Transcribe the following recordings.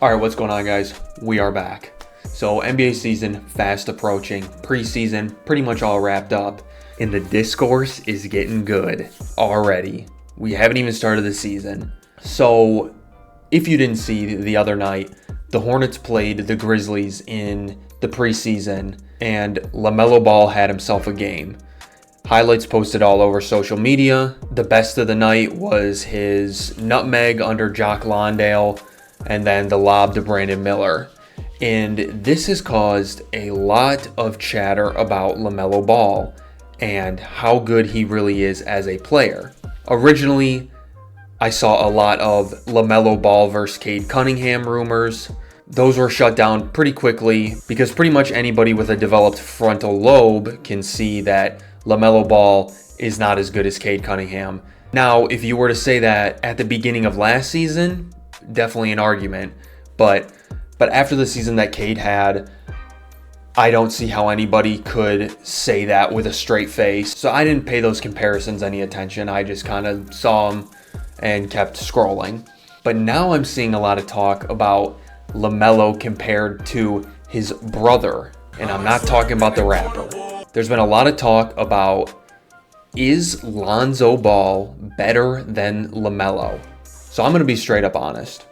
All right, what's going on, guys? We are back. So NBA season fast approaching, preseason pretty much all wrapped up, and the discourse is getting good already. We haven't even started the season. So if you didn't see the other night, the Hornets played the Grizzlies in the preseason, and Lamelo Ball had himself a game. Highlights posted all over social media. The best of the night was his nutmeg under Jock Londale, and then the lob to Brandon Miller. And this has caused a lot of chatter about Lamelo Ball and how good he really is as a player. Originally, I saw a lot of Lamelo Ball versus Cade Cunningham rumors. Those were shut down pretty quickly because pretty much anybody with a developed frontal lobe can see that Lamelo Ball is not as good as Cade Cunningham. Now, if you were to say that at the beginning of last season, definitely an argument, but after the season that Cade had, I don't see how anybody could say that with a straight face. So I didn't pay those comparisons any attention. I just kind of saw them and kept scrolling. But now I'm seeing a lot of talk about Lamelo compared to his brother, and I'm not talking about the rapper. There's been a lot of talk about, is Lonzo Ball better than Lamelo? So I'm going to be straight up honest.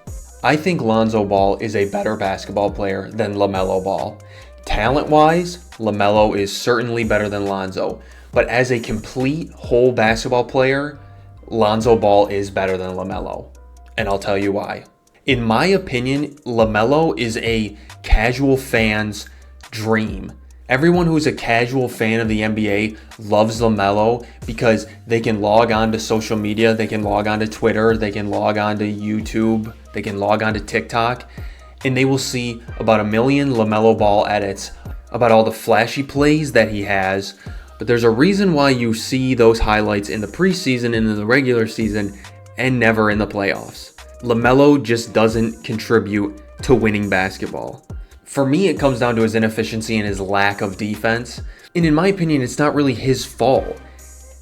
I think Lonzo Ball is a better basketball player than Lamelo Ball. Talent-wise, Lamelo is certainly better than Lonzo. But as a complete whole basketball player, Lonzo Ball is better than Lamelo. And I'll tell you why. In my opinion, Lamelo is a casual fan's dream. Everyone who's a casual fan of the NBA loves LaMelo because they can log on to social media, they can log on to Twitter, they can log on to YouTube, they can log on to TikTok, and they will see about 1 million LaMelo Ball edits about all the flashy plays that he has. But there's a reason why you see those highlights in the preseason and in the regular season and never in the playoffs. LaMelo just doesn't contribute to winning basketball. For me, it comes down to his inefficiency and his lack of defense. And in my opinion, it's not really his fault.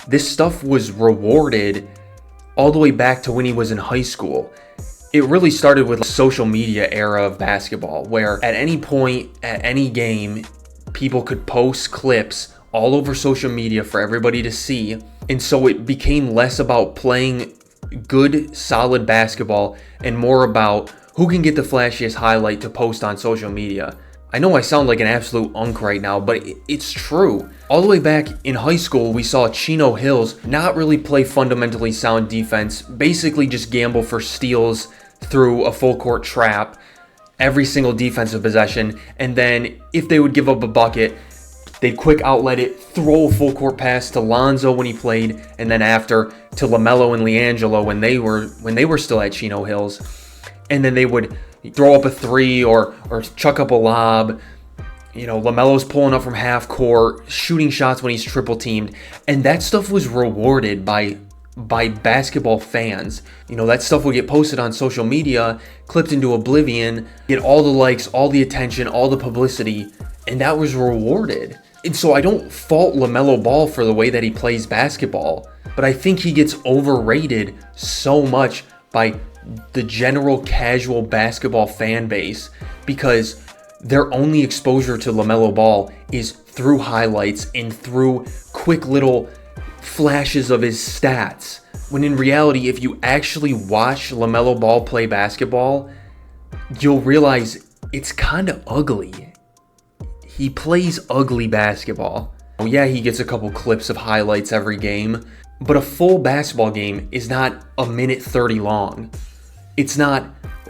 This stuff was rewarded all the way back to when he was in high school. It really started with the social media era of basketball, where at any point, at any game, people could post clips all over social media for everybody to see. And so it became less about playing good, solid basketball and more about who can get the flashiest highlight to post on social media. I know I sound like an absolute unk right now, but it's true. All the way back in high school, we saw Chino Hills not really play fundamentally sound defense, basically just gamble for steals through a full court trap every single defensive possession, and then if they would give up a bucket, they'd quick outlet it, throw a full court pass to Lonzo when he played, and then after to LaMelo and LiAngelo when they were still at Chino Hills. And then they would throw up a three or chuck up a lob. You know, LaMelo's pulling up from half court, shooting shots when he's triple teamed. And that stuff was rewarded by basketball fans. You know, that stuff would get posted on social media, clipped into oblivion, get all the likes, all the attention, all the publicity, and that was rewarded. And so I don't fault LaMelo Ball for the way that he plays basketball, but I think he gets overrated so much by the general casual basketball fan base because their only exposure to LaMelo Ball is through highlights and through quick little flashes of his stats. When in reality, if you actually watch LaMelo Ball play basketball, you'll realize it's kind of ugly. He plays ugly basketball. Yeah, he gets a couple clips of highlights every game, but a full basketball game is not a minute 30 long. It's not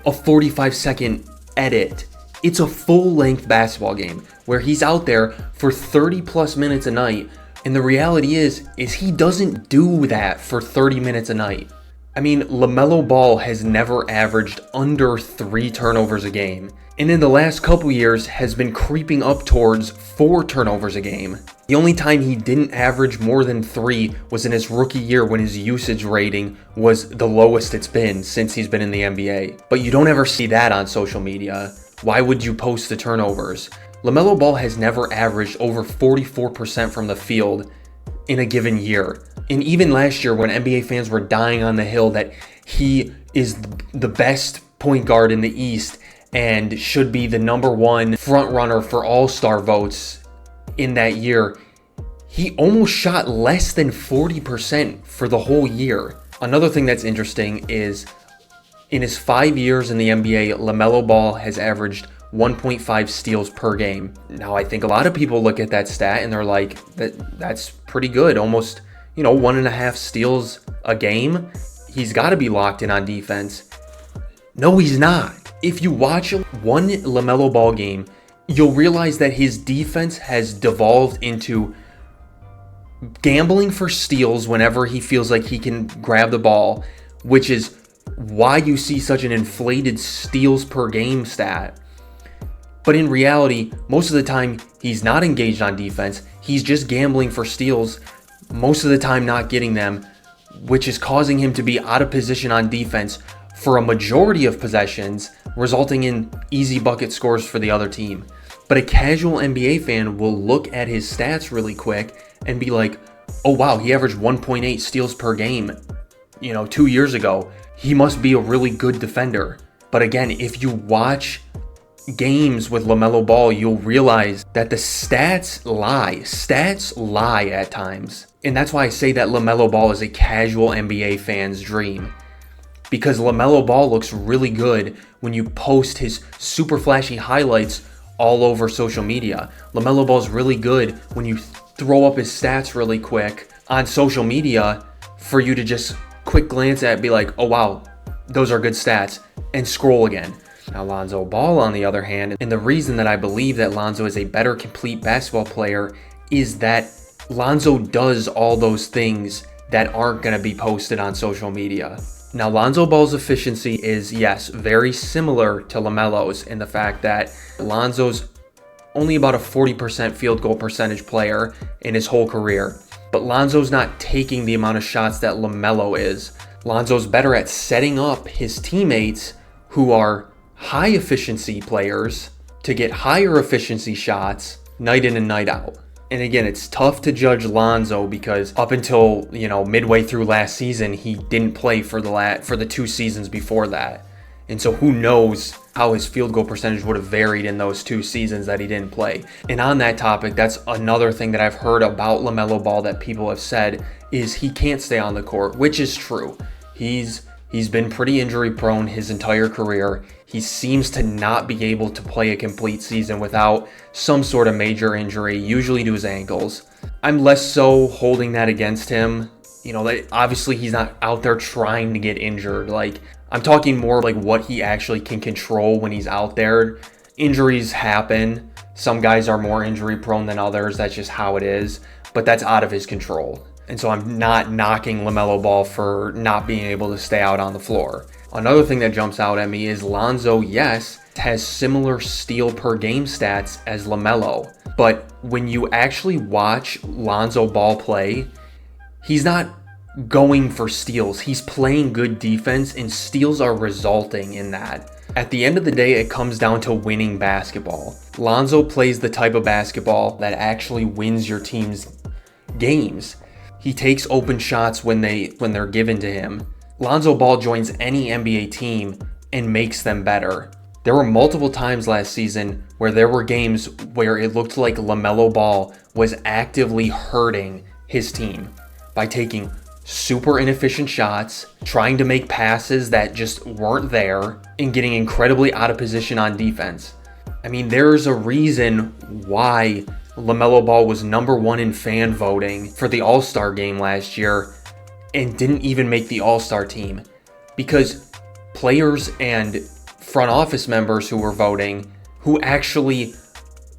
a 45-second edit. It's a full-length basketball game where he's out there for 30-plus minutes a night. And the reality is he doesn't do that for 30 minutes a night. I mean, LaMelo Ball has never averaged under 3 turnovers a game. And in the last couple years has been creeping up towards 4 turnovers a game. The only time he didn't average more than 3 was in his rookie year when his usage rating was the lowest it's been since he's been in the NBA. But you don't ever see that on social media. Why would you post the turnovers? LaMelo Ball has never averaged over 44% from the field in a given year. And even last year when NBA fans were dying on the hill that he is the best point guard in the East and should be the number one front runner for all-star votes in that year, he almost shot less than 40% for the whole year. Another thing that's interesting is in his 5 years in the NBA, Lamelo Ball has averaged 1.5 steals per game. Now, I think a lot of people look at that stat and they're like, that's pretty good. Almost, 1.5 steals a game. He's got to be locked in on defense. No, he's not. If you watch one Lamelo Ball game, you'll realize that his defense has devolved into gambling for steals whenever he feels like he can grab the ball, which is why you see such an inflated steals per game stat. But in reality, most of the time, he's not engaged on defense. He's just gambling for steals, most of the time not getting them, which is causing him to be out of position on defense for a majority of possessions, resulting in easy bucket scores for the other team. But a casual NBA fan will look at his stats really quick and be like, oh wow, he averaged 1.8 steals per game, 2 years ago. He must be a really good defender. But again, if you watch games with Lamelo Ball, you'll realize that the stats lie. Stats lie at times. And that's why I say that Lamelo Ball is a casual NBA fan's dream. Because Lamelo Ball looks really good when you post his super flashy highlights all over social media. Lamelo Ball's really good when you throw up his stats really quick on social media for you to just quick glance at, be like, oh wow, those are good stats, and scroll again. Now, Lonzo Ball, on the other hand, and the reason that I believe that Lonzo is a better complete basketball player is that Lonzo does all those things that aren't going to be posted on social media. Now, Lonzo Ball's efficiency is, yes, very similar to LaMelo's in the fact that Lonzo's only about a 40% field goal percentage player in his whole career. But Lonzo's not taking the amount of shots that LaMelo is. Lonzo's better at setting up his teammates who are high efficiency players to get higher efficiency shots night in and night out. And again, it's tough to judge Lonzo because up until, midway through last season, he didn't play for the 2 seasons before that. And so who knows how his field goal percentage would have varied in those 2 seasons that he didn't play. And on that topic, that's another thing that I've heard about LaMelo Ball that people have said is he can't stay on the court, which is true. He's been pretty injury prone his entire career. He seems to not be able to play a complete season without some sort of major injury, usually to his ankles. I'm less so holding that against him. Obviously he's not out there trying to get injured. I'm talking more like what he actually can control when he's out there. Injuries happen. Some guys are more injury prone than others. That's just how it is. But that's out of his control. And so I'm not knocking LaMelo Ball for not being able to stay out on the floor. Another thing that jumps out at me is Lonzo, yes, has similar steal per game stats as LaMelo. But when you actually watch Lonzo Ball play, he's not going for steals. He's playing good defense, and steals are resulting in that. At the end of the day, it comes down to winning basketball. Lonzo plays the type of basketball that actually wins your team's games. He takes open shots when they're given to him. Lonzo Ball joins any NBA team and makes them better. There were multiple times last season where there were games where it looked like LaMelo Ball was actively hurting his team by taking super inefficient shots, trying to make passes that just weren't there, and getting incredibly out of position on defense. I mean, there's a reason why LaMelo Ball was number 1 in fan voting for the All-Star game last year and didn't even make the All-Star team, because players and front office members who were voting, who actually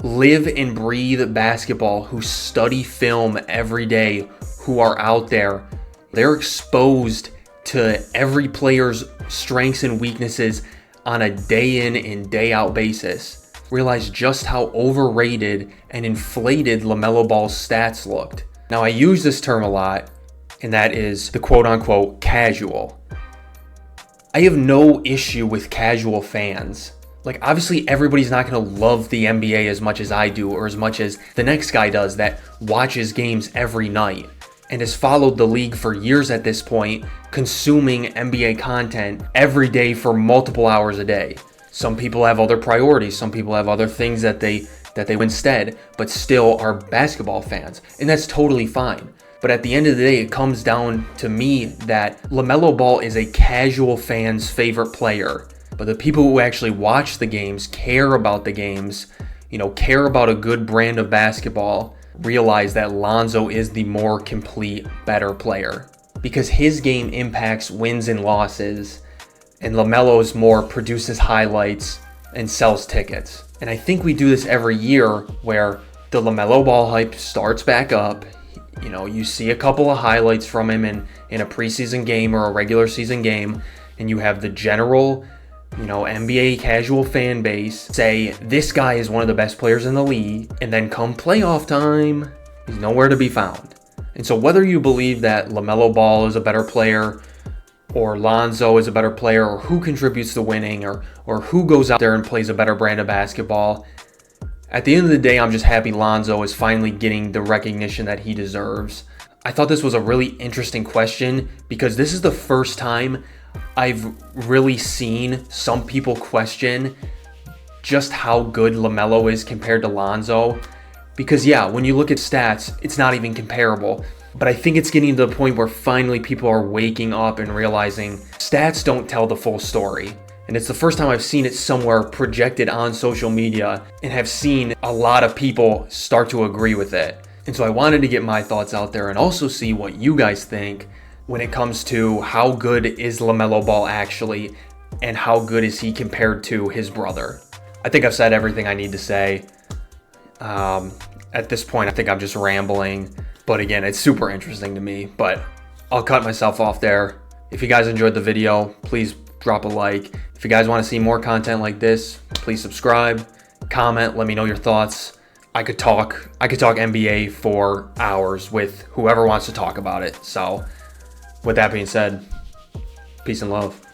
live and breathe basketball, who study film every day, who are out there, they're exposed to every player's strengths and weaknesses on a day in and day out basis, realize just how overrated and inflated LaMelo Ball's stats looked. Now, I use this term a lot, and that is the quote-unquote casual. I have no issue with casual fans. Obviously, everybody's not going to love the NBA as much as I do, or as much as the next guy does that watches games every night and has followed the league for years at this point, consuming NBA content every day for multiple hours a day. Some people have other priorities. Some people have other things that they do instead, but still are basketball fans. And that's totally fine. But at the end of the day, it comes down to me that LaMelo Ball is a casual fan's favorite player. But the people who actually watch the games, care about the games, care about a good brand of basketball, realize that Lonzo is the more complete, better player. Because his game impacts wins and losses, and LaMelo's more produces highlights and sells tickets. And I think we do this every year where the LaMelo Ball hype starts back up. You see a couple of highlights from him in a preseason game or a regular season game, and you have the general, NBA casual fan base say, this guy is one of the best players in the league, and then come playoff time, he's nowhere to be found. And so whether you believe that LaMelo Ball is a better player, or Lonzo is a better player, or who contributes to winning, or who goes out there and plays a better brand of basketball, at the end of the day, I'm just happy Lonzo is finally getting the recognition that he deserves. I thought this was a really interesting question because this is the first time I've really seen some people question just how good LaMelo is compared to Lonzo. Because yeah, when you look at stats, it's not even comparable. But I think it's getting to the point where finally people are waking up and realizing stats don't tell the full story. And it's the first time I've seen it somewhere projected on social media and have seen a lot of people start to agree with it. And so I wanted to get my thoughts out there and also see what you guys think when it comes to how good is LaMelo Ball actually and how good is he compared to his brother. I think I've said everything I need to say. At this point, I think I'm just rambling. But again, it's super interesting to me. But I'll cut myself off there. If you guys enjoyed the video, please drop a like. If you guys want to see more content like this, please subscribe, comment, let me know your thoughts. I could talk NBA for hours with whoever wants to talk about it. So with that being said, peace and love.